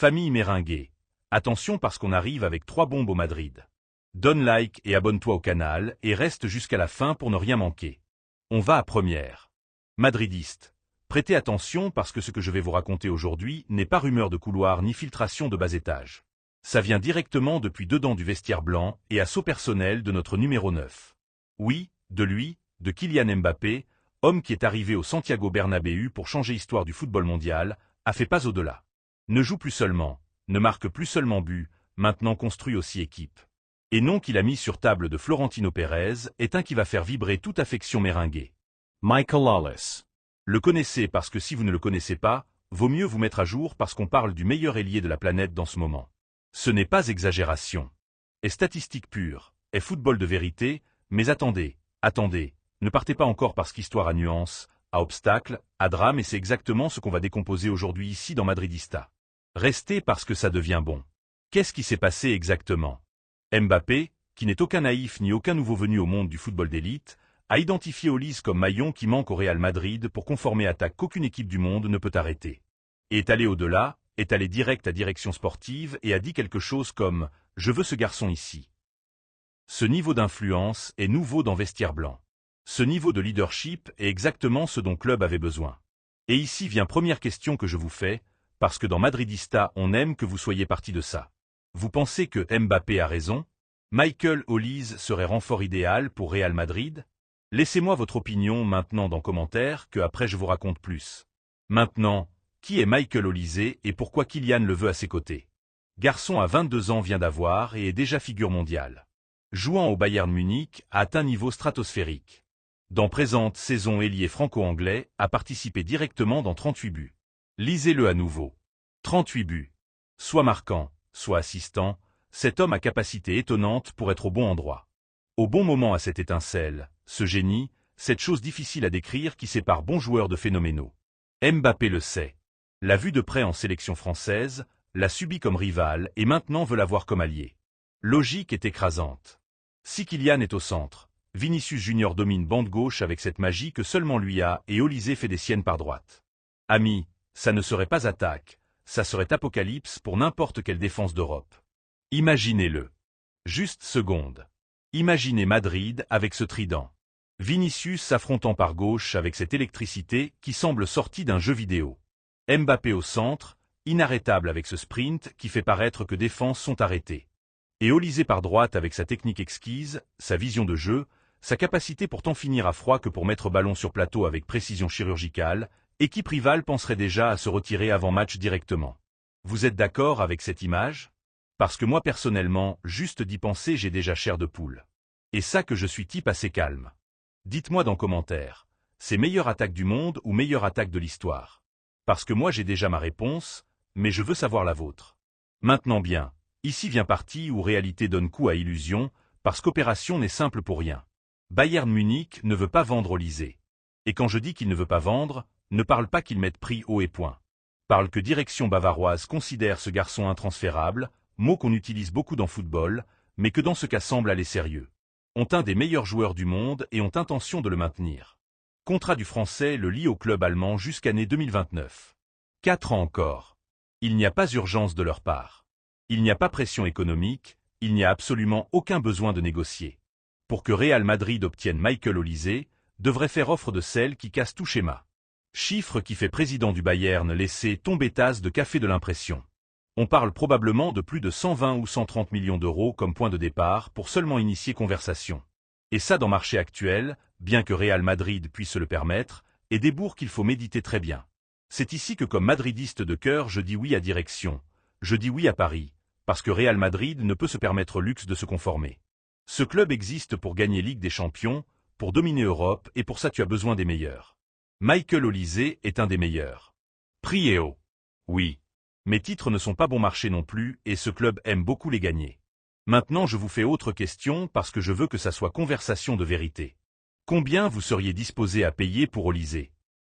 Famille Méringuée. Attention parce qu'on arrive avec 3 bombes au Madrid. Donne like et abonne-toi au canal et reste jusqu'à la fin pour ne rien manquer. On va à première. Madridistes. Prêtez attention parce que ce que je vais vous raconter aujourd'hui n'est pas rumeur de couloir ni filtration de bas étage. Ça vient directement depuis dedans du vestiaire blanc et à saut personnel de notre numéro 9. Oui, de lui, de Kylian Mbappé, homme qui est arrivé au Santiago Bernabéu pour changer l'histoire du football mondial, a fait pas au-delà. Ne joue plus seulement, ne marque plus seulement but, maintenant construit aussi équipe. Et non qu'il a mis sur table de Florentino Pérez est un qui va faire vibrer toute affection méringuée. Michael Lawless. Le connaissez parce que si vous ne le connaissez pas, vaut mieux vous mettre à jour parce qu'on parle du meilleur ailier de la planète dans ce moment. Ce n'est pas exagération. Est statistique pure, est football de vérité, mais attendez, ne partez pas encore parce qu'histoire a nuance, à obstacle, à drame et c'est exactement ce qu'on va décomposer aujourd'hui ici dans Madridista. Restez parce que ça devient bon. Qu'est-ce qui s'est passé exactement? Mbappé, qui n'est aucun naïf ni aucun nouveau venu au monde du football d'élite, a identifié Olise comme maillon qui manque au Real Madrid pour conformer attaque qu'aucune équipe du monde ne peut arrêter. Et est allé au-delà, est allé direct à direction sportive et a dit quelque chose comme « Je veux ce garçon ici ». Ce niveau d'influence est nouveau dans Vestiaire Blanc. Ce niveau de leadership est exactement ce dont club avait besoin. Et ici vient première question que je vous fais, parce que dans Madridista on aime que vous soyez partie de ça. Vous pensez que Mbappé a raison? Michael Olise serait renfort idéal pour Real Madrid? Laissez-moi votre opinion maintenant dans commentaire que après je vous raconte plus. Maintenant, qui est Michael Olise et pourquoi Kylian le veut à ses côtés? Garçon à 22 ans vient d'avoir et est déjà figure mondiale. Jouant au Bayern Munich, a atteint niveau stratosphérique. Dans présente saison ailier franco-anglais, a participé directement dans 38 buts. Lisez-le à nouveau. 38 buts. Soit marquant, soit assistant, cet homme a capacité étonnante pour être au bon endroit. Au bon moment à cette étincelle, ce génie, cette chose difficile à décrire qui sépare bons joueurs de phénoménaux. Mbappé le sait. L'a vu de près en sélection française, l'a subi comme rival et maintenant veut l'avoir comme allié. Logique est écrasante. Si Kylian est au centre, Vinicius Junior domine bande gauche avec cette magie que seulement lui a et Olise fait des siennes par droite. Amis, ça ne serait pas attaque, ça serait apocalypse pour n'importe quelle défense d'Europe. Imaginez-le. Juste seconde. Imaginez Madrid avec ce trident. Vinicius s'affrontant par gauche avec cette électricité qui semble sortie d'un jeu vidéo. Mbappé au centre, inarrêtable avec ce sprint qui fait paraître que défenses sont arrêtées. Et Olise par droite avec sa technique exquise, sa vision de jeu, sa capacité pour tant finir à froid que pour mettre ballon sur plateau avec précision chirurgicale, équipe rivale penserait déjà à se retirer avant match directement. Vous êtes d'accord avec cette image? Parce que moi personnellement, juste d'y penser j'ai déjà chair de poule. Et ça que je suis type assez calme. Dites-moi dans commentaire, c'est meilleure attaque du monde ou meilleure attaque de l'histoire? Parce que moi j'ai déjà ma réponse, mais je veux savoir la vôtre. Maintenant bien, ici vient partie où réalité donne coup à illusion, parce qu'opération n'est simple pour rien. Bayern Munich ne veut pas vendre Olise. Et quand je dis qu'il ne veut pas vendre, ne parle pas qu'il mette prix haut et point. Parle que direction bavaroise considère ce garçon intransférable, mot qu'on utilise beaucoup dans football, mais que dans ce cas semble aller sérieux. Ont un des meilleurs joueurs du monde et ont intention de le maintenir. Contrat du français le lie au club allemand jusqu'année 2029. 4 ans encore. Il n'y a pas urgence de leur part. Il n'y a pas pression économique, il n'y a absolument aucun besoin de négocier. Pour que Real Madrid obtienne Michael Olise, devrait faire offre de celle qui casse tout schéma. Chiffre qui fait président du Bayern laisser tomber tasse de café de l'impression. On parle probablement de plus de 120 ou 130 millions d'euros comme point de départ pour seulement initier conversation. Et ça dans marché actuel, bien que Real Madrid puisse se le permettre, est des bourgs qu'il faut méditer très bien. C'est ici que comme madridiste de cœur je dis oui à direction, je dis oui à Paris, parce que Real Madrid ne peut se permettre le luxe de se conformer. Ce club existe pour gagner Ligue des Champions, pour dominer Europe et pour ça tu as besoin des meilleurs. Michael Olise est un des meilleurs. Prix est haut. Oui. Mes titres ne sont pas bon marché non plus et ce club aime beaucoup les gagner. Maintenant je vous fais autre question parce que je veux que ça soit conversation de vérité. Combien vous seriez disposé à payer pour Olise?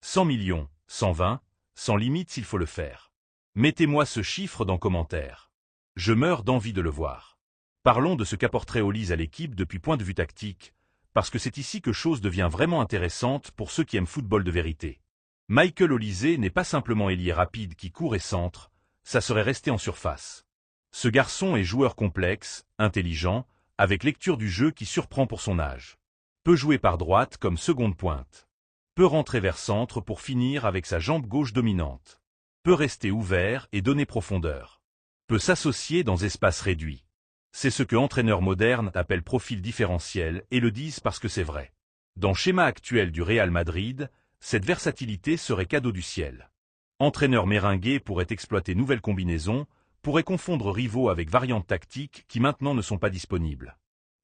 100 millions, 120, sans limite s'il faut le faire. Mettez-moi ce chiffre dans commentaire. Je meurs d'envie de le voir. Parlons de ce qu'apporterait Olise à l'équipe depuis point de vue tactique, parce que c'est ici que chose devient vraiment intéressante pour ceux qui aiment football de vérité. Michael Olise n'est pas simplement ailier rapide qui court et centre, ça serait resté en surface. Ce garçon est joueur complexe, intelligent, avec lecture du jeu qui surprend pour son âge. Peut jouer par droite comme seconde pointe. Peut rentrer vers centre pour finir avec sa jambe gauche dominante. Peut rester ouvert et donner profondeur. Peut s'associer dans espaces réduits. C'est ce que entraîneurs modernes appellent profil différentiel et le disent parce que c'est vrai. Dans le schéma actuel du Real Madrid, cette versatilité serait cadeau du ciel. Entraîneur méringué pourrait exploiter nouvelles combinaisons, pourrait confondre rivaux avec variantes tactiques qui maintenant ne sont pas disponibles.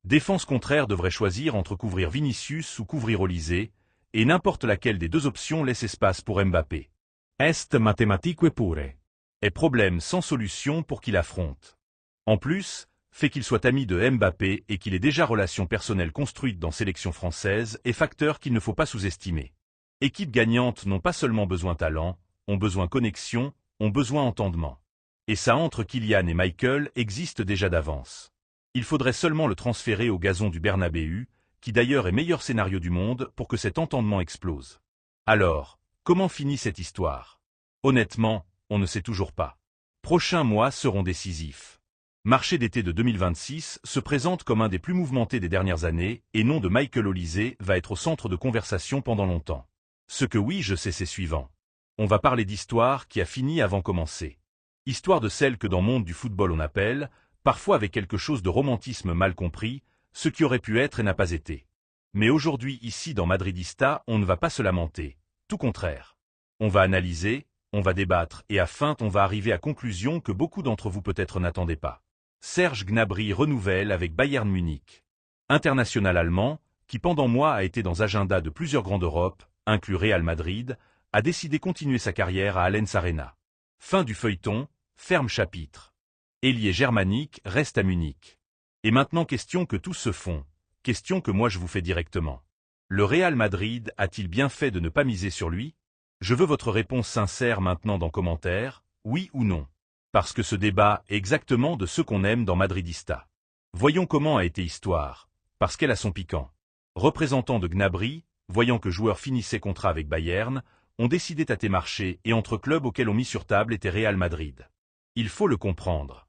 Défense contraire devrait choisir entre couvrir Vinicius ou couvrir Olysée, et n'importe laquelle des deux options laisse espace pour Mbappé. Est mathématique pure. Est problème sans solution pour qu'il affronte. En plus, fait qu'il soit ami de Mbappé et qu'il ait déjà relation personnelle construite dans sélection française est facteur qu'il ne faut pas sous-estimer. Équipes gagnantes n'ont pas seulement besoin talent, ont besoin connexion, ont besoin entendement. Et ça entre Kylian et Michael existe déjà d'avance. Il faudrait seulement le transférer au gazon du Bernabéu, qui d'ailleurs est meilleur scénario du monde pour que cet entendement explose. Alors, comment finit cette histoire? Honnêtement, on ne sait toujours pas. Prochains mois seront décisifs. Marché d'été de 2026 se présente comme un des plus mouvementés des dernières années et nom de Michael Olysée va être au centre de conversation pendant longtemps. Ce que oui je sais c'est suivant. On va parler d'histoire qui a fini avant commencer. Histoire de celle que dans le monde du football on appelle, parfois avec quelque chose de romantisme mal compris, ce qui aurait pu être et n'a pas été. Mais aujourd'hui ici dans Madridista on ne va pas se lamenter, tout contraire. On va analyser, on va débattre et à fin on va arriver à conclusion que beaucoup d'entre vous peut-être n'attendaient pas. Serge Gnabry renouvelle avec Bayern Munich. International allemand, qui pendant mois a été dans agenda de plusieurs grands d'Europe, inclus Real Madrid, a décidé continuer sa carrière à Allianz Arena. Fin du feuilleton, ferme chapitre. Ailier germanique reste à Munich. Et maintenant question que tous se font, question que moi je vous fais directement. Le Real Madrid a-t-il bien fait de ne pas miser sur lui? Je veux votre réponse sincère maintenant dans commentaire, oui ou non. Parce que ce débat est exactement de ce qu'on aime dans Madridista. Voyons comment a été histoire, parce qu'elle a son piquant. Représentants de Gnabry, voyant que joueur finissait contrat avec Bayern, ont décidé tâter marché et entre clubs auxquels on mit sur table était Real Madrid. Il faut le comprendre.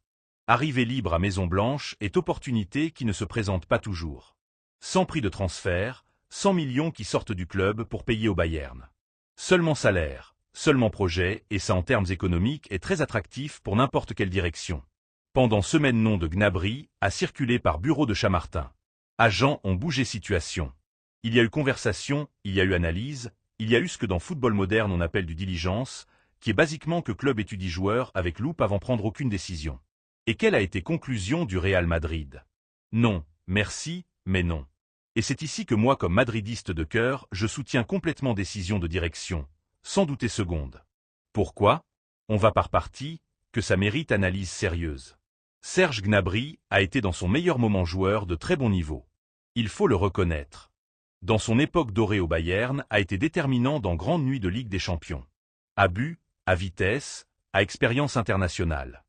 Arrivée libre à Maison-Blanche est opportunité qui ne se présente pas toujours. Sans prix de transfert, 100 millions qui sortent du club pour payer au Bayern. Seulement salaire, seulement projet et ça en termes économiques est très attractif pour n'importe quelle direction. Pendant semaine nom de Gnabry a circulé par bureau de Chamartin. Agents ont bougé situation. Il y a eu conversation, il y a eu analyse, il y a eu ce que dans football moderne on appelle du diligence, qui est basiquement que club étudie joueur avec loupe avant prendre aucune décision. Et quelle a été conclusion du Real Madrid? Non, merci, mais non. Et c'est ici que moi comme madridiste de cœur, je soutiens complètement décision de direction, sans douter seconde. Pourquoi? On va par partie, que ça mérite analyse sérieuse. Serge Gnabry a été dans son meilleur moment joueur de très bon niveau. Il faut le reconnaître. Dans son époque dorée au Bayern, a été déterminant dans grande nuit de Ligue des Champions. À but, à vitesse, à expérience internationale.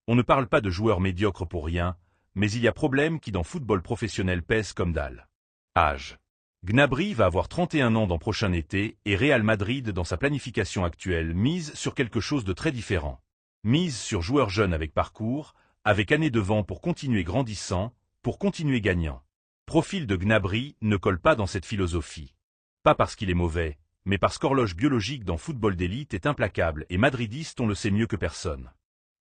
On ne parle pas de joueurs médiocres pour rien, mais il y a problème qui dans football professionnel pèse comme dalle. Âge. Gnabry va avoir 31 ans dans prochain été et Real Madrid dans sa planification actuelle mise sur quelque chose de très différent. Mise sur joueurs jeunes avec parcours, avec années devant pour continuer grandissant, pour continuer gagnant. Profil de Gnabry ne colle pas dans cette philosophie. Pas parce qu'il est mauvais, mais parce qu'horloge biologique dans football d'élite est implacable et madridiste on le sait mieux que personne.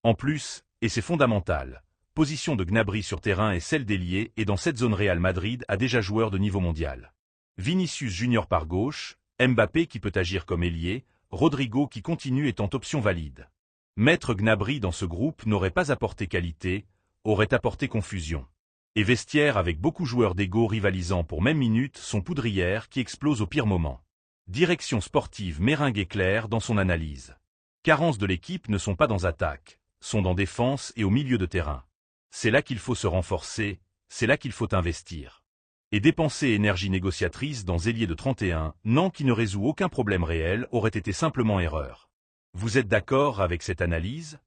En plus, et c'est fondamental, position de Gnabry sur terrain est celle d'ailier et dans cette zone Real Madrid a déjà joueur de niveau mondial. Vinicius Junior par gauche, Mbappé qui peut agir comme ailier, Rodrigo qui continue étant option valide. Mettre Gnabry dans ce groupe n'aurait pas apporté qualité, aurait apporté confusion. Et vestiaire avec beaucoup joueurs d'ego rivalisant pour même minute sont poudrières qui explosent au pire moment. Direction sportive méringue claire dans son analyse. Carences de l'équipe ne sont pas dans attaque, sont dans défense et au milieu de terrain. C'est là qu'il faut se renforcer, c'est là qu'il faut investir. Et dépenser énergie négociatrice dans ailier de 31 ans qui ne résout aucun problème réel aurait été simplement erreur. Vous êtes d'accord avec cette analyse?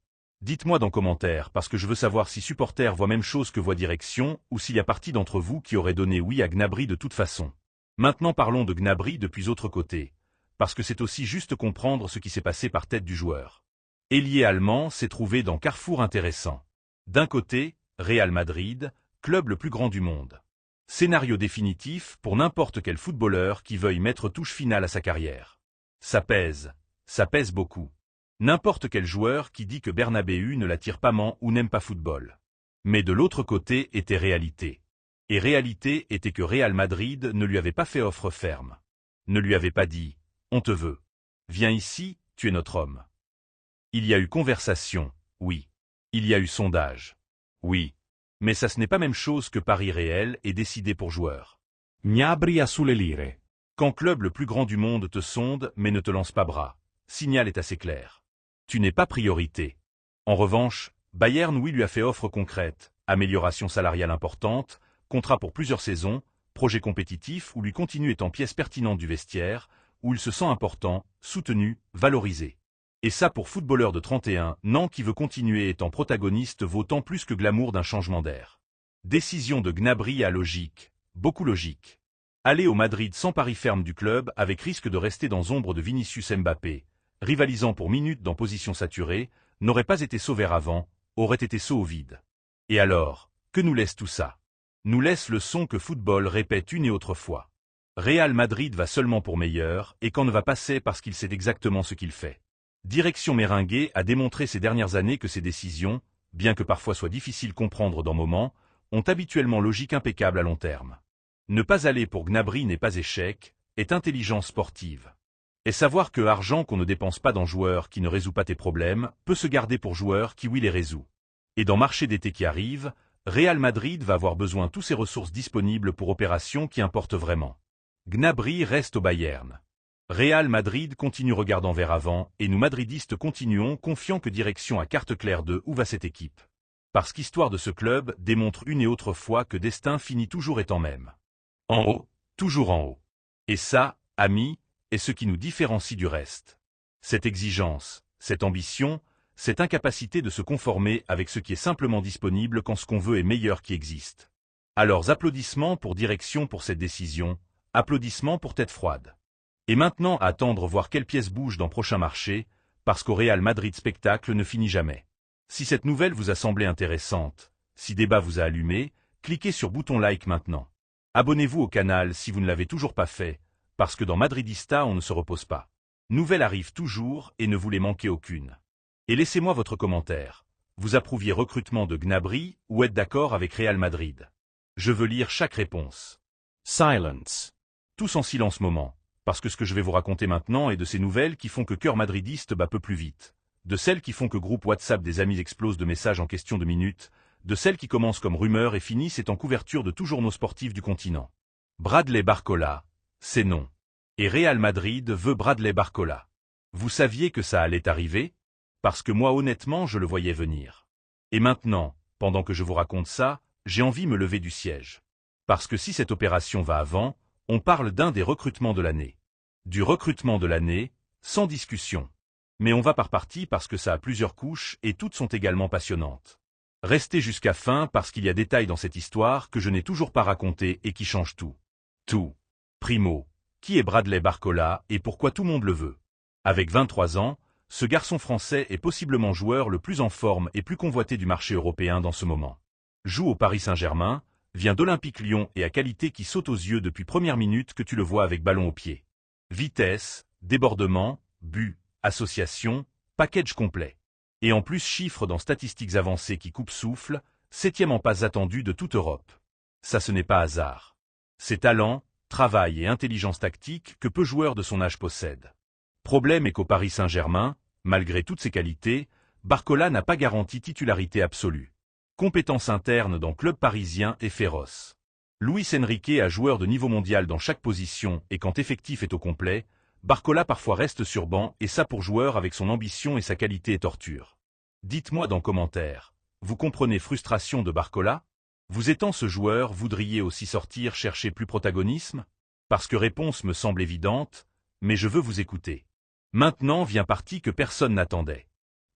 Dites-moi dans commentaire parce que je veux savoir si supporters voient même chose que voit direction ou s'il y a partie d'entre vous qui aurait donné oui à Gnabry de toute façon. Maintenant parlons de Gnabry depuis autre côté, parce que c'est aussi juste comprendre ce qui s'est passé par tête du joueur. Ailier allemand s'est trouvé dans carrefour intéressant. D'un côté, Real Madrid, club le plus grand du monde. Scénario définitif pour n'importe quel footballeur qui veuille mettre touche finale à sa carrière. Ça pèse beaucoup. N'importe quel joueur qui dit que Bernabéu ne l'attire pas ou n'aime pas football. Mais de l'autre côté était réalité. Et réalité était que Real Madrid ne lui avait pas fait offre ferme. Ne lui avait pas dit « On te veut. Viens ici, tu es notre homme ». Il y a eu conversation, oui. Il y a eu sondage, oui. Mais ça ce n'est pas même chose que Paris réel et décidé pour joueur. Gnabry a sulle lire. Quand club le plus grand du monde te sonde mais ne te lance pas bras, signal est assez clair. Tu n'es pas priorité. En revanche, Bayern oui lui a fait offre concrète, amélioration salariale importante, contrat pour plusieurs saisons, projet compétitif où lui continue étant pièce pertinente du vestiaire, où il se sent important, soutenu, valorisé. Et ça pour footballeur de 31 ans qui veut continuer étant protagoniste vaut tant plus que glamour d'un changement d'air. Décision de Gnabry à logique, beaucoup logique. Aller au Madrid sans pari ferme du club avec risque de rester dans ombre de Vinicius Mbappé, rivalisant pour minutes dans position saturée, n'aurait pas été saut vers avant, aurait été saut au vide. Et alors, que nous laisse tout ça? Nous laisse le son que football répète une et autre fois. Real Madrid va seulement pour meilleur et quand ne va passer parce qu'il sait exactement ce qu'il fait. Direction Merengue a démontré ces dernières années que ses décisions, bien que parfois soient difficiles à comprendre dans moments, ont habituellement logique impeccable à long terme. Ne pas aller pour Gnabry n'est pas échec, est intelligence sportive. Et savoir que argent qu'on ne dépense pas dans joueur qui ne résout pas tes problèmes peut se garder pour joueur qui oui les résout. Et dans marché d'été qui arrive, Real Madrid va avoir besoin de toutes ses ressources disponibles pour opérations qui importent vraiment. Gnabry reste au Bayern. Real Madrid continue regardant vers avant et nous madridistes continuons confiants que direction à carte claire de où va cette équipe. Parce qu'histoire de ce club démontre une et autre fois que destin finit toujours étant même. En haut, toujours en haut. Et ça, amis, est ce qui nous différencie du reste. Cette exigence, cette ambition, cette incapacité de se conformer avec ce qui est simplement disponible quand ce qu'on veut est meilleur qui existe. Alors applaudissements pour direction pour cette décision, applaudissements pour tête froide. Et maintenant à attendre voir quelle pièce bouge dans prochain marché, parce qu'au Real Madrid spectacle ne finit jamais. Si cette nouvelle vous a semblé intéressante, si débat vous a allumé, cliquez sur bouton like maintenant. Abonnez-vous au canal si vous ne l'avez toujours pas fait, parce que dans Madridista on ne se repose pas. Nouvelle arrive toujours et ne voulez manquer aucune. Et laissez-moi votre commentaire. Vous approuviez recrutement de Gnabry ou êtes d'accord avec Real Madrid? Je veux lire chaque réponse. Silence. Tous en silence moment. Parce que ce que je vais vous raconter maintenant est de ces nouvelles qui font que cœur madridiste bat peu plus vite, de celles qui font que groupe WhatsApp des amis explose de messages en question de minutes, de celles qui commencent comme rumeurs et finissent en couverture de tous journaux sportifs du continent. Bradley Barcola, c'est non. Et Real Madrid veut Bradley Barcola. Vous saviez que ça allait arriver? Parce que moi honnêtement je le voyais venir. Et maintenant, pendant que je vous raconte ça, j'ai envie de me lever du siège. Parce que si cette opération va avant, on parle d'un des recrutements de l'année. Du recrutement de l'année, sans discussion. Mais on va par partie parce que ça a plusieurs couches et toutes sont également passionnantes. Restez jusqu'à fin parce qu'il y a des détails dans cette histoire que je n'ai toujours pas raconté et qui changent tout. Tout. Primo, qui est Bradley Barcola et pourquoi tout le monde le veut? Avec 23 ans, ce garçon français est possiblement joueur le plus en forme et plus convoité du marché européen dans ce moment. Joue au Paris Saint-Germain, vient d'Olympique Lyon et a qualité qui saute aux yeux depuis première minute que tu le vois avec ballon au pied. Vitesse, débordement, but, association, package complet. Et en plus chiffres dans statistiques avancées qui coupent souffle, 7e en passe attendu de toute Europe. Ça ce n'est pas hasard. C'est talent, travail et intelligence tactique que peu joueurs de son âge possèdent. Problème est qu'au Paris Saint-Germain, malgré toutes ses qualités, Barcola n'a pas garanti titularité absolue. Compétence interne dans club parisien et féroce. Luis Enrique a joueur de niveau mondial dans chaque position et quand effectif est au complet, Barcola parfois reste sur banc et ça pour joueur avec son ambition et sa qualité et torture. Dites-moi dans commentaire, vous comprenez frustration de Barcola? Vous étant ce joueur, voudriez aussi sortir chercher plus protagonisme? Parce que réponse me semble évidente, mais je veux vous écouter. Maintenant vient partie que personne n'attendait.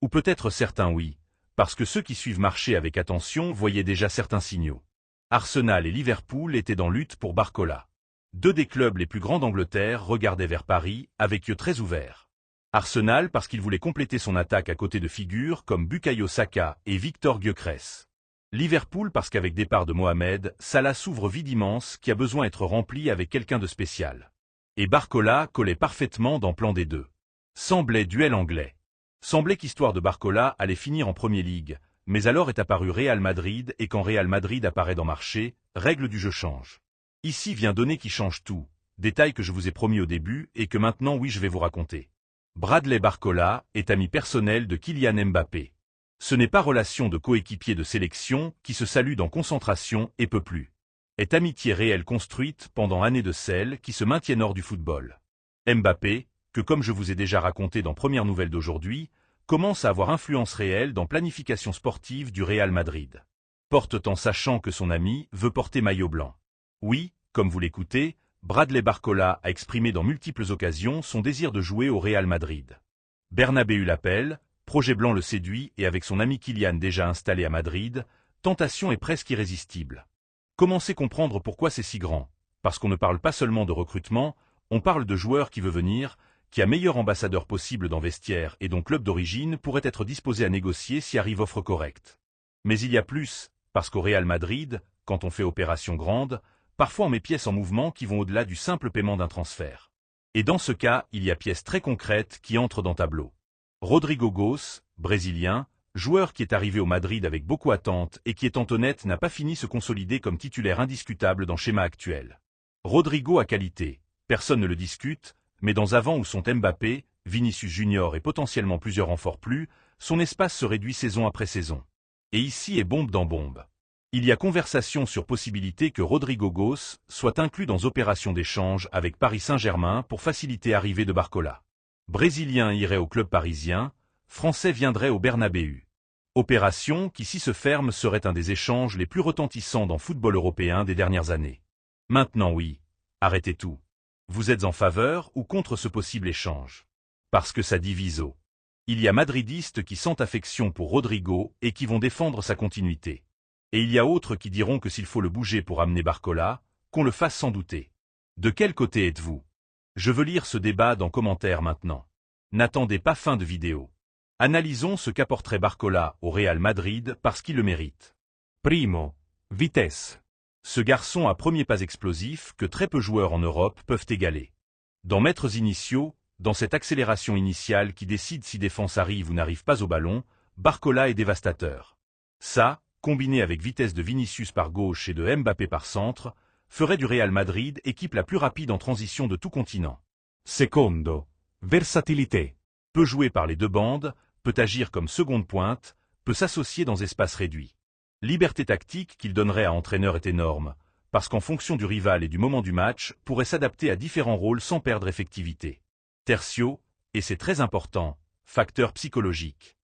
Ou peut-être certains oui, parce que ceux qui suivent marché avec attention voyaient déjà certains signaux. Arsenal et Liverpool étaient dans lutte pour Barcola. Deux des clubs les plus grands d'Angleterre regardaient vers Paris avec yeux très ouverts. Arsenal parce qu'il voulait compléter son attaque à côté de figures comme Bukayo Saka et Victor Gyökeres. Liverpool parce qu'avec départ de Mohamed, Salah s'ouvre vide immense qui a besoin d'être rempli avec quelqu'un de spécial. Et Barcola collait parfaitement dans plan des deux. Semblait duel anglais. Semblait qu'histoire de Barcola allait finir en Premier League, mais alors est apparu Real Madrid et quand Real Madrid apparaît dans marché, règle du jeu change. Ici vient donner qui change tout, détail que je vous ai promis au début et que maintenant oui je vais vous raconter. Bradley Barcola est ami personnel de Kylian Mbappé. Ce n'est pas relation de coéquipier de sélection qui se salue dans concentration et peu plus. Est amitié réelle construite pendant années de celles qui se maintiennent hors du football. Mbappé, que comme je vous ai déjà raconté dans Première Nouvelle d'aujourd'hui, commence à avoir influence réelle dans planification sportive du Real Madrid. Porte en sachant que son ami veut porter maillot blanc. Oui, comme vous l'écoutez, Bradley Barcola a exprimé dans multiples occasions son désir de jouer au Real Madrid. Bernabéu l'appelle, projet blanc le séduit et avec son ami Kylian déjà installé à Madrid, tentation est presque irrésistible. Commencez à comprendre pourquoi c'est si grand, parce qu'on ne parle pas seulement de recrutement, on parle de joueur qui veut venir, qui a meilleur ambassadeur possible dans vestiaire et dont club d'origine pourrait être disposé à négocier si arrive offre correcte. Mais il y a plus, parce qu'au Real Madrid, quand on fait opération grande, parfois on met pièces en mouvement qui vont au-delà du simple paiement d'un transfert. Et dans ce cas, il y a pièces très concrètes qui entrent dans tableau. Rodrigo Goes, brésilien, joueur qui est arrivé au Madrid avec beaucoup d'attentes et qui étant honnête n'a pas fini se consolider comme titulaire indiscutable dans le schéma actuel. Rodrigo a qualité, personne ne le discute, mais dans avant où sont Mbappé, Vinicius Junior et potentiellement plusieurs renforts plus, son espace se réduit saison après saison. Et ici est bombe dans bombe. Il y a conversation sur possibilité que Rodrigo Goes soit inclus dans opération d'échange avec Paris Saint-Germain pour faciliter l'arrivée de Barcola. Brésilien irait au club parisien, Français viendrait au Bernabéu. Opération qui si se ferme serait un des échanges les plus retentissants dans le football européen des dernières années. Maintenant oui, arrêtez tout. Vous êtes en faveur ou contre ce possible échange? Parce que ça divise. Il y a madridistes qui sentent affection pour Rodrigo et qui vont défendre sa continuité. Et il y a autres qui diront que s'il faut le bouger pour amener Barcola, qu'on le fasse sans douter. De quel côté êtes-vous? Je veux lire ce débat dans commentaires maintenant. N'attendez pas fin de vidéo. Analysons ce qu'apporterait Barcola au Real Madrid parce qu'il le mérite. Primo. Vitesse. Ce garçon a premier pas explosif que très peu joueurs en Europe peuvent égaler. Dans maîtres initiaux, dans cette accélération initiale qui décide si défense arrive ou n'arrive pas au ballon, Barcola est dévastateur. Ça, combiné avec vitesse de Vinicius par gauche et de Mbappé par centre, ferait du Real Madrid équipe la plus rapide en transition de tout continent. Secondo. Versatilité. Peut jouer par les deux bandes, peut agir comme seconde pointe, peut s'associer dans espaces réduits. Liberté tactique qu'il donnerait à entraîneur est énorme, parce qu'en fonction du rival et du moment du match, pourrait s'adapter à différents rôles sans perdre effectivité. Tertio, et c'est très important, facteur psychologique.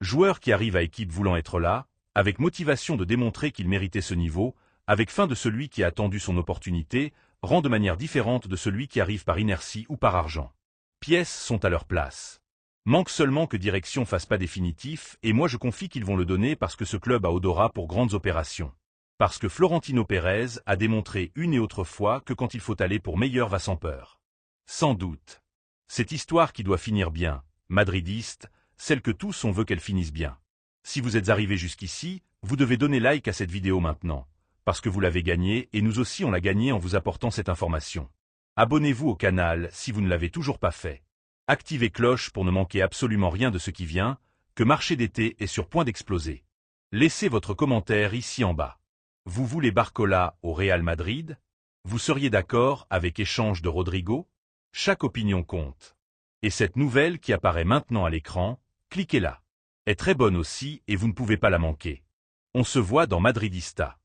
Joueur qui arrive à équipe voulant être là, avec motivation de démontrer qu'il méritait ce niveau, avec fin de celui qui a attendu son opportunité, rend de manière différente de celui qui arrive par inertie ou par argent. Pièces sont à leur place. Manque seulement que direction fasse pas définitif, et moi je confie qu'ils vont le donner parce que ce club a odorat pour grandes opérations. Parce que Florentino Pérez a démontré une et autre fois que quand il faut aller pour meilleur va sans peur. Sans doute. Cette histoire qui doit finir bien, madridiste, celle que tous on veut qu'elle finisse bien. Si vous êtes arrivé jusqu'ici, vous devez donner like à cette vidéo maintenant, parce que vous l'avez gagnée et nous aussi on l'a gagnée en vous apportant cette information. Abonnez-vous au canal si vous ne l'avez toujours pas fait. Activez cloche pour ne manquer absolument rien de ce qui vient, que marché d'été est sur point d'exploser. Laissez votre commentaire ici en bas. Vous voulez Barcola au Real Madrid? Vous seriez d'accord avec échange de Rodrigo? Chaque opinion compte. Et cette nouvelle qui apparaît maintenant à l'écran, cliquez là. Est très bonne aussi et vous ne pouvez pas la manquer. On se voit dans Madridista.